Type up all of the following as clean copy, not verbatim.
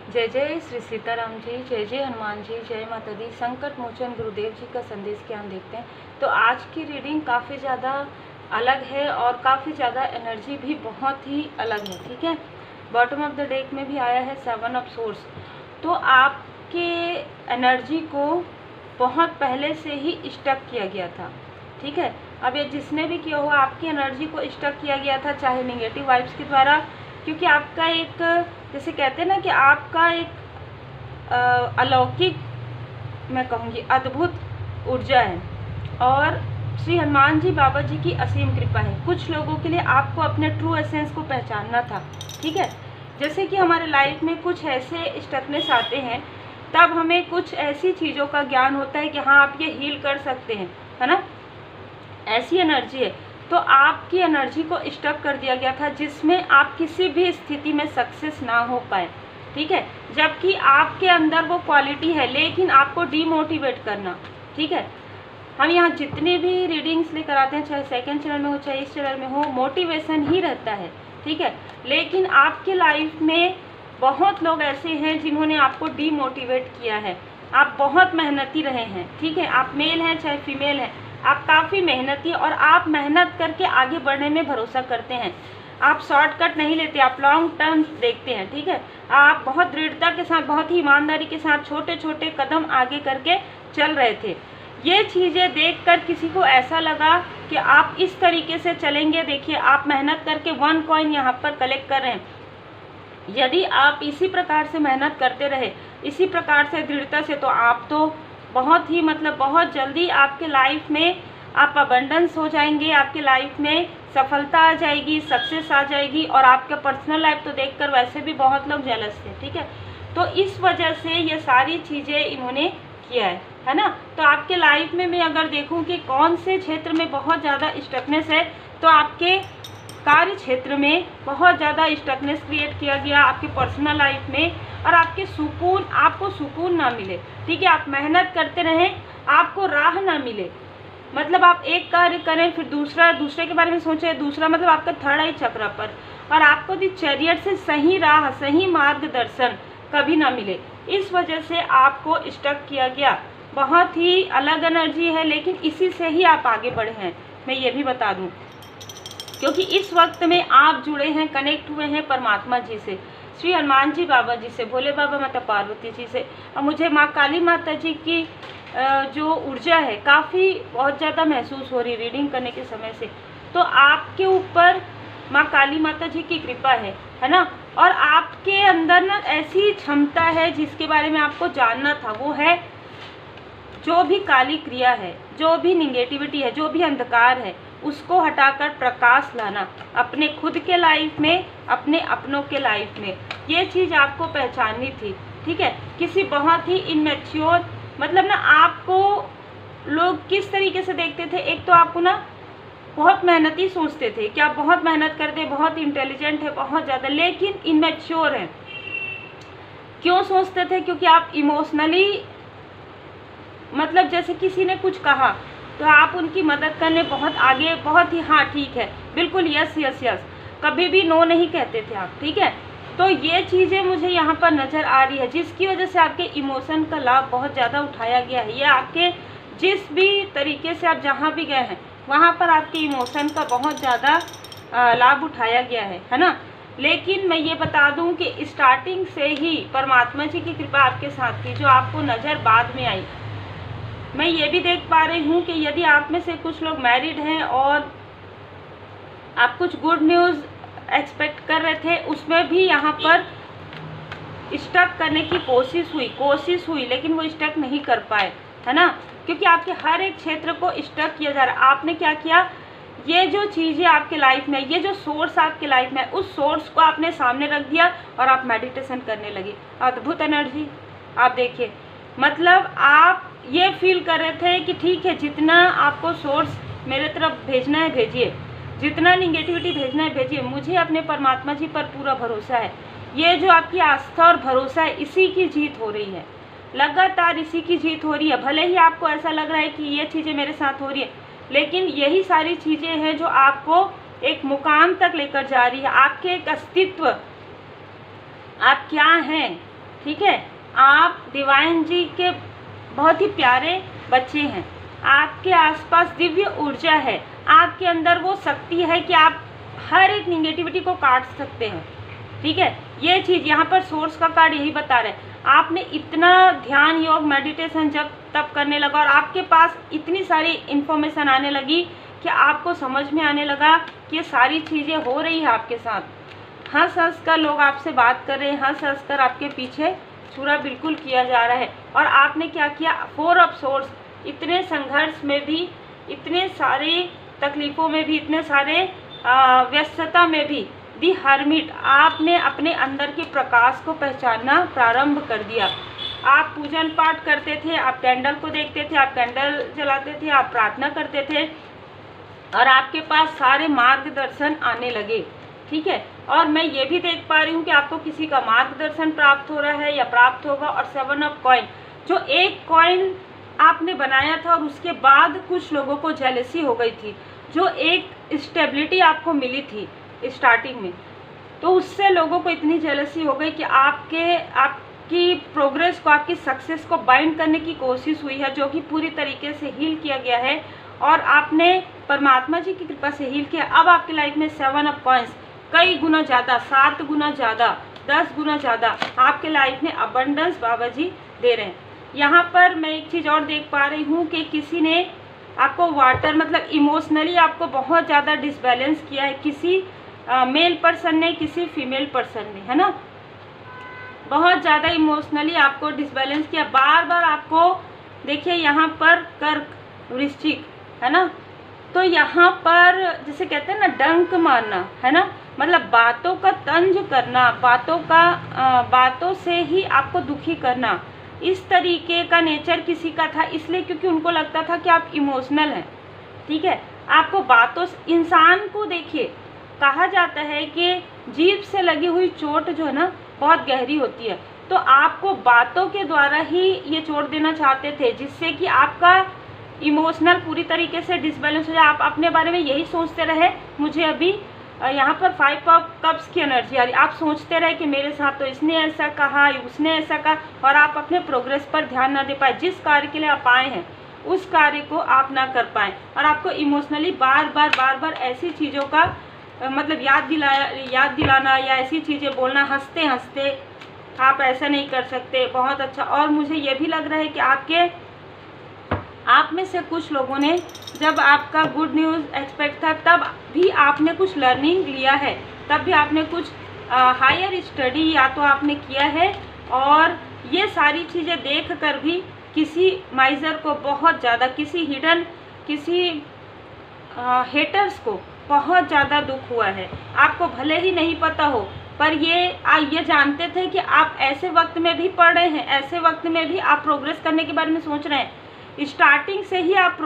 जय जय श्री सीताराम जी, जय जय हनुमान जी, जय माता दी। संकट मोचन गुरुदेव जी का संदेश क्या हम देखते हैं। तो आज की रीडिंग काफ़ी ज़्यादा अलग है और काफ़ी ज़्यादा एनर्जी भी बहुत ही अलग है। ठीक है, बॉटम ऑफ द डेक में भी आया है 7 ऑफ सोर्स। तो आपके एनर्जी को बहुत पहले से ही स्टक किया गया था। ठीक है, अब ये जिसने भी किया हुआ आपकी एनर्जी को स्टक किया गया था, चाहे नेगेटिव वाइब्स के द्वारा, क्योंकि आपका एक, जैसे कहते हैं ना कि आपका एक अलौकिक, मैं कहूँगी अद्भुत ऊर्जा है और श्री हनुमान जी बाबा जी की असीम कृपा है। कुछ लोगों के लिए आपको अपने ट्रू एसेंस को पहचानना था। ठीक है, जैसे कि हमारे लाइफ में कुछ ऐसे स्टकनेस आते हैं, तब हमें कुछ ऐसी चीज़ों का ज्ञान होता है कि हाँ आप ये हील कर सकते हैं, है ना। ऐसी एनर्जी है। तो आपकी एनर्जी को स्टक कर दिया गया था, जिसमें आप किसी भी स्थिति में सक्सेस ना हो पाए। ठीक है, जबकि आपके अंदर वो क्वालिटी है, लेकिन आपको डीमोटिवेट करना। ठीक है, हम यहाँ जितने भी रीडिंग्स लेकर आते हैं, चाहे सेकंड चैनल में हो चाहे इस चैनल में हो, मोटिवेशन ही रहता है। ठीक है, लेकिन आपके लाइफ में बहुत लोग ऐसे हैं जिन्होंने आपको डीमोटिवेट किया है। आप बहुत मेहनती रहे हैं। ठीक है, आप मेल हैं चाहे फीमेल हैं, आप काफ़ी मेहनती और आप मेहनत करके आगे बढ़ने में भरोसा करते हैं। आप शॉर्टकट नहीं लेते, आप लॉन्ग टर्म देखते हैं। ठीक है, आप बहुत दृढ़ता के साथ, बहुत ही ईमानदारी के साथ छोटे छोटे कदम आगे करके चल रहे थे। ये चीज़ें देखकर किसी को ऐसा लगा कि आप इस तरीके से चलेंगे। देखिए, आप मेहनत करके 1 कॉइन यहाँ पर कलेक्ट कर रहे हैं। यदि आप इसी प्रकार से मेहनत करते रहे, इसी प्रकार से दृढ़ता से, तो आप तो बहुत ही बहुत जल्दी आपके लाइफ में आप अबंडेंस हो जाएंगे, आपके लाइफ में सफलता आ जाएगी, सक्सेस आ जाएगी। और आपका पर्सनल लाइफ तो देखकर वैसे भी बहुत लोग जेलस थे। ठीक है, तो इस वजह से ये सारी चीज़ें इन्होंने किया है ना। तो आपके लाइफ में मैं अगर देखूं कि कौन से क्षेत्र में बहुत ज़्यादा स्टकनेस है, तो आपके कार्य क्षेत्र में बहुत ज़्यादा स्टकनेस क्रिएट किया गया, आपके पर्सनल लाइफ में। और आपको सुकून ना मिले। ठीक है, आप मेहनत करते रहें, आपको राह ना मिले। मतलब आप एक कार्य करें, फिर दूसरे के बारे में सोचें, दूसरा आपका थर्ड आई चक्र पर, और आपको दिनचर्या से सही राह, सही मार्गदर्शन कभी ना मिले। इस वजह से आपको स्टक किया गया। बहुत ही अलग एनर्जी है, लेकिन इसी से ही आप आगे बढ़े हैं, मैं ये भी बता दूं। क्योंकि इस वक्त में आप जुड़े हैं, कनेक्ट हुए हैं परमात्मा जी से, श्री हनुमान जी बाबा जी से, भोले बाबा माता पार्वती जी से। और मुझे माँ काली माता जी की जो ऊर्जा है काफ़ी बहुत ज़्यादा महसूस हो रही रीडिंग करने के समय से। तो आपके ऊपर माँ काली माता जी की कृपा है ना। और आपके अंदर ना ऐसी क्षमता है जिसके बारे में आपको जानना था, वो है जो भी काली क्रिया है, जो भी निगेटिविटी है, जो भी अंधकार है, उसको हटाकर प्रकाश लाना अपने खुद के लाइफ में, अपने अपनों के लाइफ में। ये चीज़ आपको पहचाननी थी। ठीक है, किसी बहुत ही इनमेच्योर, ना आपको लोग किस तरीके से देखते थे। एक तो आपको ना बहुत मेहनती सोचते थे कि आप बहुत मेहनत करते, बहुत इंटेलिजेंट है, बहुत ज़्यादा, लेकिन इनमेच्योर हैं। क्यों सोचते थे? क्योंकि आप इमोशनली, जैसे किसी ने कुछ कहा तो आप उनकी मदद करने बहुत आगे, बहुत ही हाँ ठीक है, बिल्कुल, यस यस यस, कभी भी नो नहीं कहते थे आप। ठीक है, तो ये चीज़ें मुझे यहाँ पर नज़र आ रही है, जिसकी वजह से आपके इमोशन का लाभ बहुत ज़्यादा उठाया गया है। ये आपके जिस भी तरीके से आप जहाँ भी गए हैं, वहाँ पर आपके इमोशन का बहुत ज़्यादा लाभ उठाया गया है ना। लेकिन मैं ये बता दूँ कि स्टार्टिंग से ही परमात्मा जी की कृपा आपके साथ थी, जो आपको नज़र बाद में आई। मैं ये भी देख पा रही हूँ कि यदि आप में से कुछ लोग मैरिड हैं और आप कुछ गुड न्यूज़ एक्सपेक्ट कर रहे थे, उसमें भी यहाँ पर स्टक करने की कोशिश हुई, लेकिन वो स्टक नहीं कर पाए, है ना। क्योंकि आपके हर एक क्षेत्र को स्टक किया जा रहा है। आपने क्या किया, ये जो चीज़ें आपके लाइफ में, ये जो सोर्स आपके लाइफ में, उस सोर्स को आपने सामने रख दिया और आप मेडिटेशन करने लगे। अद्भुत एनर्जी आप देखिए, आप ये फील कर रहे थे कि ठीक है, जितना आपको सोर्स मेरे तरफ भेजना है भेजिए, जितना निगेटिविटी भेजना है भेजिए, मुझे अपने परमात्मा जी पर पूरा भरोसा है। ये जो आपकी आस्था और भरोसा है, इसी की जीत हो रही है, लगातार इसी की जीत हो रही है। भले ही आपको ऐसा लग रहा है कि ये चीज़ें मेरे साथ हो रही है, लेकिन यही सारी चीज़ें हैं जो आपको एक मुकाम तक लेकर जा रही है, आपके एक अस्तित्व, आप क्या हैं। ठीक है, आप डिवाइन जी के बहुत ही प्यारे बच्चे हैं। आपके आसपास दिव्य ऊर्जा है, आपके अंदर वो शक्ति है कि आप हर एक निगेटिविटी को काट सकते हैं। ठीक है, ये चीज़ यहाँ पर सोर्स का कार्ड यही बता रहे हैं। आपने इतना ध्यान योग मेडिटेशन जब तब करने लगा और आपके पास इतनी सारी इन्फॉर्मेशन आने लगी कि आपको समझ में आने लगा कि ये सारी चीज़ें हो रही है आपके साथ। हंस हंस कर लोग आपसे बात कर रहे हैं, हंस हंस कर आपके पीछे छुरा बिल्कुल किया जा रहा है। और आपने क्या किया, 4 ऑफ सोर्स, इतने संघर्ष में भी, इतने सारे तकलीफ़ों में भी, इतने सारे व्यस्तता में भी, दी हर्मिट, आपने अपने अंदर के प्रकाश को पहचानना प्रारंभ कर दिया। आप पूजन पाठ करते थे, आप कैंडल को देखते थे, आप कैंडल जलाते थे, आप प्रार्थना करते थे और आपके पास सारे मार्गदर्शन आने लगे। ठीक है, और मैं ये भी देख पा रही हूँ कि आपको किसी का मार्गदर्शन प्राप्त हो रहा है या प्राप्त होगा। और 7 ऑफ कॉइन, जो एक कॉइन आपने बनाया था और उसके बाद कुछ लोगों को जेलसी हो गई थी, जो एक स्टेबिलिटी आपको मिली थी स्टार्टिंग में, तो उससे लोगों को इतनी जेलसी हो गई कि आपकी प्रोग्रेस को, आपकी सक्सेस को बाइंड करने की कोशिश हुई है, जो कि पूरी तरीके से हील किया गया है और आपने परमात्मा जी की कृपा से हील किया। अब आपकी लाइफ में 7 ऑफ कॉइंस कई गुना ज़्यादा, 7 गुना ज़्यादा, 10 गुना ज़्यादा आपके लाइफ में अबंडेंस बाबा जी दे रहे हैं। यहाँ पर मैं एक चीज़ और देख पा रही हूँ कि किसी ने आपको वाटर, मतलब इमोशनली आपको बहुत ज़्यादा डिसबैलेंस किया है, किसी मेल पर्सन ने, किसी फीमेल पर्सन ने, है ना, बहुत ज़्यादा इमोशनली आपको डिसबैलेंस किया। बार बार आपको देखिए यहाँ पर कर्क, वृश्चिक, है ना, तो यहाँ पर जैसे कहते हैं ना डंक मारना, है ना, मतलब बातों का तंज करना, बातों से ही आपको दुखी करना, इस तरीके का नेचर किसी का था। इसलिए क्योंकि उनको लगता था कि आप इमोशनल हैं। ठीक है, आपको बातों, इंसान को देखिए, कहा जाता है कि जीभ से लगी हुई चोट जो है ना बहुत गहरी होती है, तो आपको बातों के द्वारा ही ये चोट देना चाहते थे, जिससे कि आपका इमोशनल पूरी तरीके से डिसबैलेंस हो जाए। आप अपने बारे में यही सोचते रहे, मुझे अभी यहाँ पर 5 ऑफ कप्स की एनर्जी आ रही, आप सोचते रहे कि मेरे साथ तो इसने ऐसा कहा, उसने ऐसा कहा, और आप अपने प्रोग्रेस पर ध्यान ना दे पाए। जिस कार्य के लिए आप आए हैं उस कार्य को आप ना कर पाएँ और आपको इमोशनली बार बार ऐसी चीज़ों का मतलब याद दिलाना या ऐसी चीज़ें बोलना हंसते हंसते, आप ऐसा नहीं कर सकते, बहुत अच्छा। और मुझे ये भी लग रहा है कि आप में से कुछ लोगों ने, जब आपका गुड न्यूज़ एक्सपेक्ट था, तब भी आपने कुछ लर्निंग लिया है, तब भी आपने कुछ हायर स्टडी या तो आपने किया है। और ये सारी चीज़ें देख कर भी किसी माइजर को बहुत ज़्यादा, किसी हेटर्स को बहुत ज़्यादा दुख हुआ है। आपको भले ही नहीं पता हो, पर ये जानते थे कि आप ऐसे वक्त में भी पढ़ रहे हैं, ऐसे वक्त में भी आप प्रोग्रेस करने के बारे में सोच रहे हैं। स्टार्टिंग से ही आप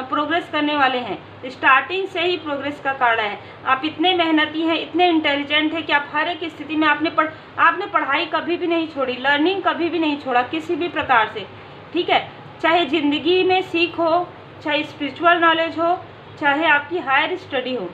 प्रोग्रेस करने वाले हैं, स्टार्टिंग से ही प्रोग्रेस का कार्ड है। आप इतने मेहनती हैं, इतने इंटेलिजेंट हैं कि आप हर एक स्थिति में आपने पढ़ाई कभी भी नहीं छोड़ी, लर्निंग कभी भी नहीं छोड़ा किसी भी प्रकार से। ठीक है, चाहे ज़िंदगी में सीख हो, चाहे स्पिरिचुअल नॉलेज हो, चाहे आपकी हायर स्टडी हो,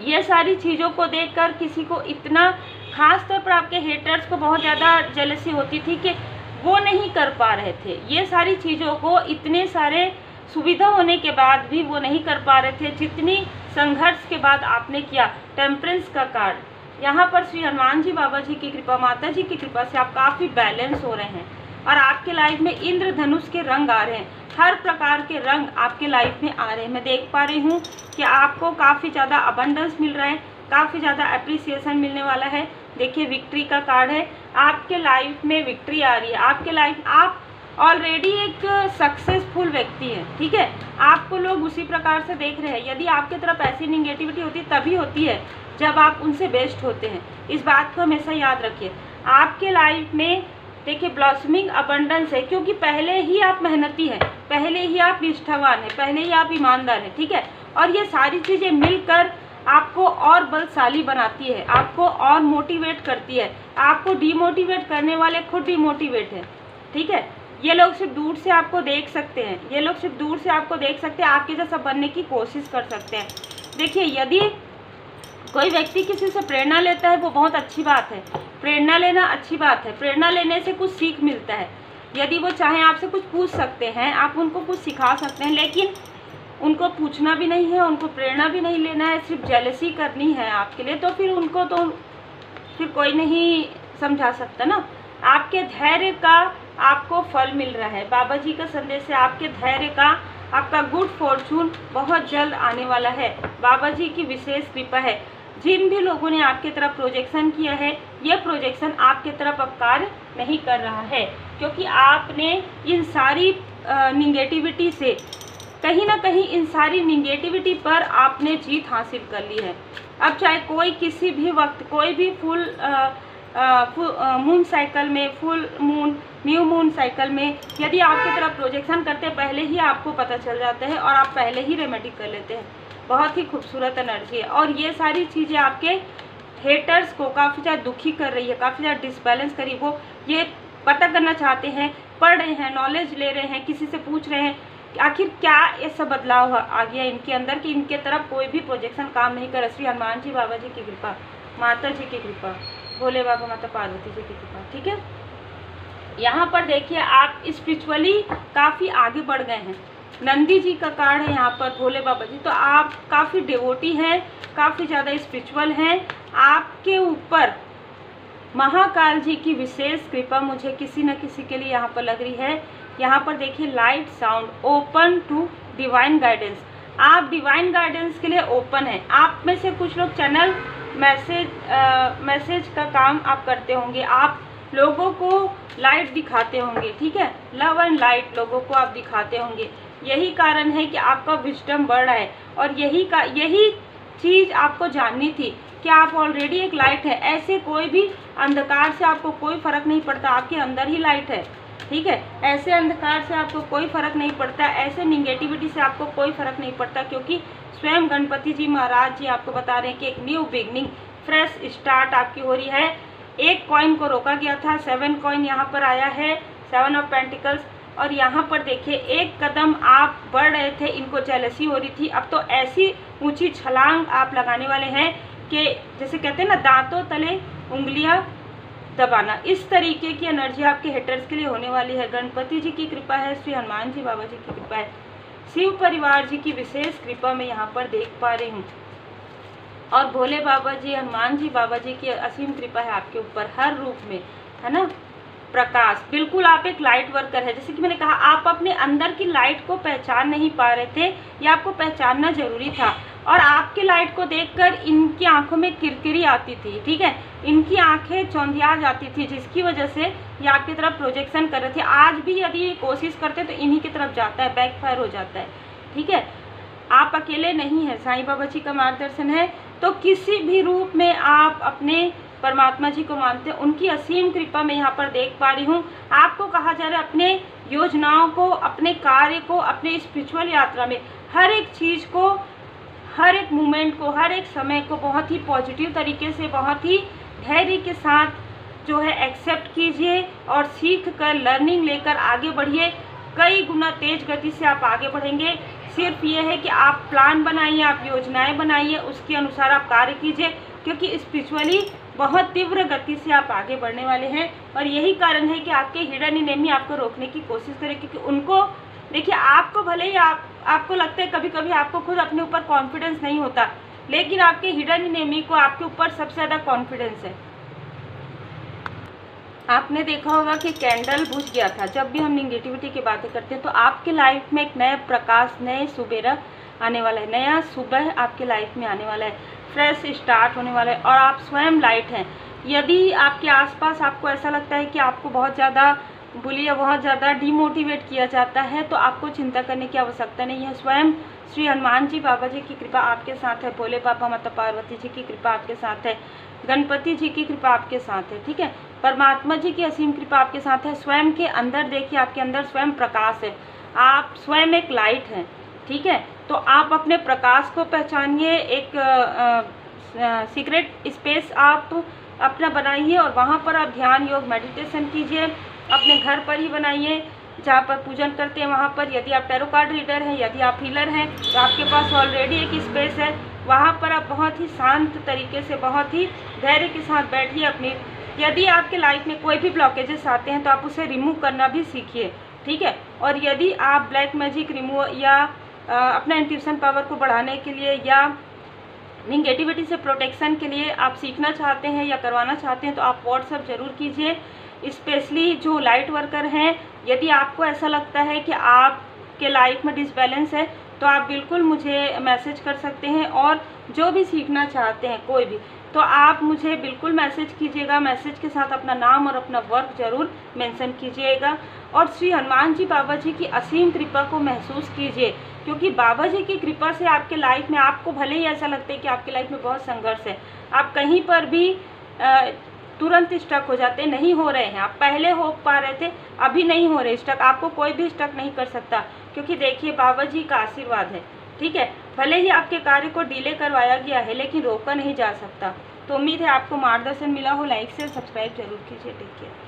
ये सारी चीज़ों को देखकर किसी को इतना, खास तौर पर आपके हेटर्स को बहुत ज़्यादा जेलसी होती थी कि वो नहीं कर पा रहे थे ये सारी चीज़ों को, इतने सारे सुविधा होने के बाद भी वो नहीं कर पा रहे थे, जितनी संघर्ष के बाद आपने किया। टेम्परेंस का कार्ड, यहाँ पर श्री हनुमान जी बाबा जी की कृपा, माता जी की कृपा से आप काफ़ी बैलेंस हो रहे हैं और आपके लाइफ में इंद्रधनुष के रंग आ रहे हैं, हर प्रकार के रंग आपके लाइफ में आ रहे हैं। मैं देख पा रही हूँ कि आपको काफ़ी ज़्यादा अबंडेंस मिल रहा है, काफ़ी ज़्यादा अप्रिसिएशन मिलने वाला है। देखिए विक्ट्री का कार्ड है, आपके लाइफ में विक्ट्री आ रही है। आपके लाइफ, आप ऑलरेडी एक सक्सेसफुल व्यक्ति हैं। ठीक है, आपको लोग उसी प्रकार से देख रहे हैं। यदि आपकी तरफ ऐसी निगेटिविटी होती तभी होती है जब आप उनसे बेस्ट होते हैं, इस बात को हमेशा याद रखिए। आपके लाइफ में देखिए ब्लॉसमिंग अबंडेंस है, क्योंकि पहले ही आप मेहनती हैं, पहले ही आप निष्ठावान हैं, पहले ही आप ईमानदार हैं। ठीक है, और ये सारी चीज़ें मिलकर आपको और बलशाली बनाती है, आपको और मोटिवेट करती है। आपको डीमोटिवेट करने वाले खुद डीमोटिवेट हैं। ठीक है, ये लोग सिर्फ दूर से आपको देख सकते हैं, ये लोग सिर्फ दूर से आपको देख सकते हैं, आपके जैसा बनने की कोशिश कर सकते हैं। देखिए यदि कोई व्यक्ति किसी से प्रेरणा लेता है वो बहुत अच्छी बात है, प्रेरणा लेना अच्छी बात है, प्रेरणा लेने से कुछ सीख मिलता है। यदि वो चाहें आपसे कुछ पूछ सकते हैं, आप उनको कुछ सिखा सकते हैं, लेकिन उनको पूछना भी नहीं है, उनको प्रेरणा भी नहीं लेना है, सिर्फ जेलसी करनी है आपके लिए, तो फिर उनको तो फिर कोई नहीं समझा सकता ना। आपके धैर्य का आपको फल मिल रहा है। बाबा जी का संदेश है आपके धैर्य का, आपका गुड फॉर्चून बहुत जल्द आने वाला है। बाबा जी की विशेष कृपा है। जिन भी लोगों ने आपके तरफ प्रोजेक्शन किया है, ये प्रोजेक्शन आपके तरफ अब कार्य नहीं कर रहा है, क्योंकि आपने इन सारी निगेटिविटी से, कहीं ना कहीं इन सारी निगेटिविटी पर आपने जीत हासिल कर ली है। अब चाहे कोई किसी भी वक्त, कोई भी फुल मून साइकिल में, full moon, new moon cycle में यदि आपकी तरफ प्रोजेक्शन करते हैं, पहले ही आपको पता चल जाता है और आप पहले ही रेमेडी कर लेते हैं। बहुत ही खूबसूरत एनर्जी है, और ये सारी चीज़ें आपके हेटर्स को काफ़ी ज़्यादा दुखी कर रही है, काफ़ी ज़्यादा डिसबैलेंस करी। वो ये पता करना चाहते हैं, पढ़ रहे हैं, नॉलेज ले रहे हैं, किसी से पूछ रहे हैं कि आखिर क्या ऐसा बदलाव आ गया इनके अंदर कि इनके तरफ कोई भी प्रोजेक्शन काम नहीं कर रहा। श्री हनुमान जी बाबा जी की कृपा, माता जी की कृपा, भोले बाबा माता पार्वती जी की कृपा। ठीक है, यहाँ पर देखिए आप स्पिरिचुअली काफ़ी आगे बढ़ गए हैं। नंदी जी का कार्ड है यहाँ पर, भोले बाबा जी, तो आप काफ़ी डिवोटी हैं, काफ़ी ज़्यादा स्पिरिचुअल हैं। आपके ऊपर महाकाल जी की विशेष कृपा मुझे किसी न किसी के लिए यहाँ पर लग रही है। यहाँ पर देखिए light sound, open to divine guidance. आप डिवाइन गाइडेंस के लिए ओपन हैं। आप में से कुछ लोग चैनल मैसेज का काम आप करते होंगे, आप लोगों को लाइट दिखाते होंगे। ठीक है, लव एंड लाइट लोगों को आप दिखाते होंगे। यही कारण है कि आपका विजडम बढ़ रहा है, और यही चीज़ आपको जाननी थी कि आप ऑलरेडी एक लाइट है। ऐसे कोई भी अंधकार से आपको कोई फर्क नहीं पड़ता, आपके अंदर ही लाइट है। ठीक है, ऐसे अंधकार से आपको कोई फर्क नहीं पड़ता, ऐसे निगेटिविटी से आपको कोई फर्क नहीं पड़ता, क्योंकि स्वयं गणपति जी महाराज जी आपको बता रहे हैं कि एक न्यू बिगनिंग, फ्रेश स्टार्ट आपकी हो रही है। एक कॉइन को रोका गया था, 7 कॉइन यहाँ पर आया है, 7 ऑफ पेंटिकल्स। और यहाँ पर देखिए एक कदम आप बढ़ रहे थे, इनको जेलसी हो रही थी, अब तो ऐसी ऊंची छलांग आप लगाने वाले हैं कि जैसे कहते हैं ना, दांतों तले उंगलियां दबाना। इस तरीके की एनर्जी आपके हेटर्स के लिए होने वाली है। गणपति जी की कृपा है, श्री हनुमान जी बाबा जी की कृपा है, शिव परिवार जी की विशेष कृपा मैं यहाँ पर देख पा रही हूँ, और भोले बाबा जी, हनुमान जी बाबा जी की असीम कृपा है आपके ऊपर हर रूप में, है ना। प्रकाश, बिल्कुल आप एक लाइट वर्कर है। जैसे कि मैंने कहा, आप अपने अंदर की लाइट को पहचान नहीं पा रहे थे, या आपको पहचानना जरूरी था, और आपकी लाइट को देखकर इनकी आंखों में किरकिरी आती थी। ठीक है, इनकी आंखें चौंधिया जाती थी, जिसकी वजह से ये आपकी तरफ प्रोजेक्शन कर रहे थे। आज भी यदि ये कोशिश करते तो इन्हीं की तरफ जाता है, बैकफायर हो जाता है। ठीक है, आप अकेले नहीं हैं, साईं बाबा जी का मार्गदर्शन है। तो किसी भी रूप में आप अपने परमात्मा जी को मानते हैं, उनकी असीम कृपा मैं यहाँ पर देख पा रही हूँ। आपको कहा जा रहा है अपने योजनाओं को, अपने कार्य को, अपने स्पिरिचुअल यात्रा में हर एक चीज़ को, हर एक मोमेंट को, हर एक समय को बहुत ही पॉजिटिव तरीके से, बहुत ही धैर्य के साथ जो है एक्सेप्ट कीजिए, और सीख कर, लर्निंग लेकर आगे बढ़िए। कई गुना तेज गति से आप आगे बढ़ेंगे। सिर्फ ये है कि आप प्लान बनाइए, आप योजनाएं बनाइए, उसके अनुसार आप कार्य कीजिए, क्योंकि स्पिरिचुअली बहुत तीव्र गति से आप आगे बढ़ने वाले हैं। और यही कारण है कि आपके हिडन एनिमी आपको रोकने की कोशिश करें, क्योंकि उनको देखिए, आपको भले ही आपको लगता है कभी कभी आपको खुद अपने ऊपर कॉन्फिडेंस नहीं होता, लेकिन आपके हिडन एनिमी को आपके ऊपर सबसे ज़्यादा कॉन्फिडेंस है। आपने देखा होगा कि कैंडल बुझ गया था। जब भी हम निगेटिविटी की बातें करते हैं तो आपके लाइफ में एक नया प्रकाश, नए सुबेरा आने वाला है, नया सुबह आपके लाइफ में आने वाला है, फ्रेश स्टार्ट होने वाला है, और आप स्वयं लाइट हैं। यदि आपके आसपास आपको ऐसा लगता है कि आपको बहुत ज़्यादा बुली या बहुत ज़्यादा डिमोटिवेट किया जाता है, तो आपको चिंता करने की आवश्यकता नहीं है। स्वयं श्री हनुमान जी बाबा जी की कृपा आपके साथ है, भोले बाबा माता पार्वती जी की कृपा आपके साथ है, गणपति जी की कृपा आपके साथ है। ठीक है, परमात्मा जी की असीम कृपा आपके साथ है। स्वयं के अंदर देखिए, आपके अंदर स्वयं प्रकाश है, आप स्वयं एक लाइट हैं। ठीक है, तो आप अपने प्रकाश को पहचानिए, एक सीक्रेट स्पेस आप अपना बनाइए, और वहाँ पर आप ध्यान, योग, मेडिटेशन कीजिए। अपने घर पर ही बनाइए, जहाँ पर पूजन करते हैं वहाँ पर। यदि आप टैरो कार्ड रीडर हैं, यदि आप हीलर हैं, तो आपके पास ऑलरेडी एक स्पेस है, वहाँ पर आप बहुत ही शांत तरीके से, बहुत ही धैर्य के साथ बैठिए। अपनी यदि आपके लाइफ में कोई भी ब्लॉकेजेस आते हैं तो आप उसे रिमूव करना भी सीखिए, ठीक है। और यदि आप ब्लैक मैजिक रिमूव या अपना इंट्यूशन पावर को बढ़ाने के लिए या निगेटिविटी से प्रोटेक्शन के लिए आप सीखना चाहते हैं या करवाना चाहते हैं तो आप व्हाट्सएप ज़रूर कीजिए। स्पेशली जो लाइट वर्कर हैं, यदि आपको ऐसा लगता है कि आपके लाइफ में डिसबैलेंस है तो आप बिल्कुल मुझे मैसेज कर सकते हैं। और जो भी सीखना चाहते हैं कोई भी, तो आप मुझे बिल्कुल मैसेज कीजिएगा। मैसेज के साथ अपना नाम और अपना वर्क ज़रूर मेंशन कीजिएगा। और श्री हनुमान जी बाबा जी की असीम कृपा को महसूस कीजिए, क्योंकि बाबा जी की कृपा से आपके लाइफ में, आपको भले ही ऐसा लगता है कि आपके लाइफ में बहुत संघर्ष है, आप कहीं पर भी तुरंत स्टक हो जाते, नहीं हो रहे हैं। आप पहले हो पा रहे थे, अभी नहीं हो रहे स्टक। आपको कोई भी स्टक नहीं कर सकता, क्योंकि देखिए बाबा जी का आशीर्वाद है, ठीक है। भले ही आपके कार्य को डिले करवाया गया है, लेकिन रोका नहीं जा सकता। तो उम्मीद है आपको मार्गदर्शन मिला हो। लाइक से सब्सक्राइब जरूर कीजिए। Take care.